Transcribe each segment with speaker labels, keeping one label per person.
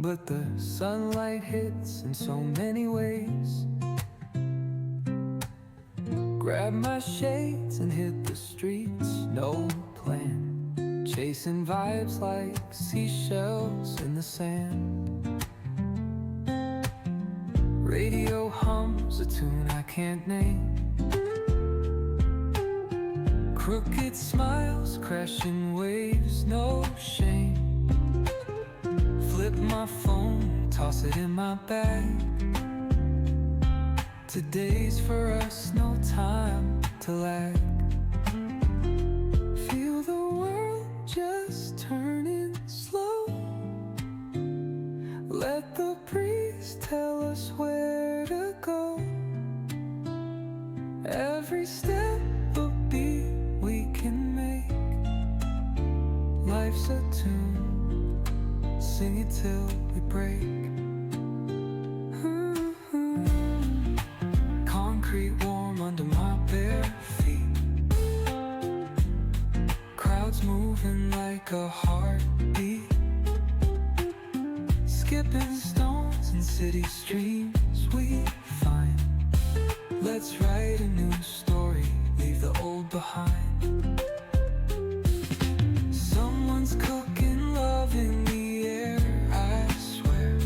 Speaker 1: but the sunlight hits in so many ways. Grab my shades and hit the streets, no plan, chasing vibes like seashells in the sand. Radio hums a tune I can't name. Crooked smiles, crashing waves, no shame. Flip my phone, toss it in my bag. Today's for us, no time to lag. Feel the world just turning slow. Let the breeze tell us where to go. Every step a beat we can make. Life's a tune, sing it till we break. Concrete warm under my bare feet. Crowds moving like a heartbeat. Skipping stones in city streams we find. Let's write a new story, leave the old behind. Someone's cooking love in the air, I swear.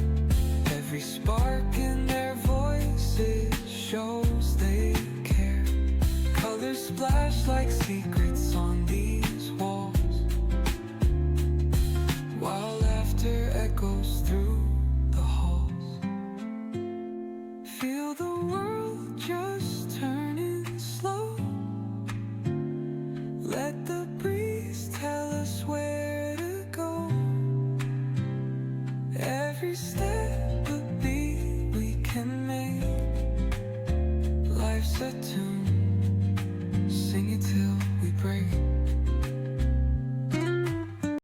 Speaker 1: Every spark in their voices shows they care. Colors splash like secrets on these walls, while laughter echoes through the halls. Feel the world just turning slow. Let the breeze tell us where to go. Every step a beat we can make. Life's a tune,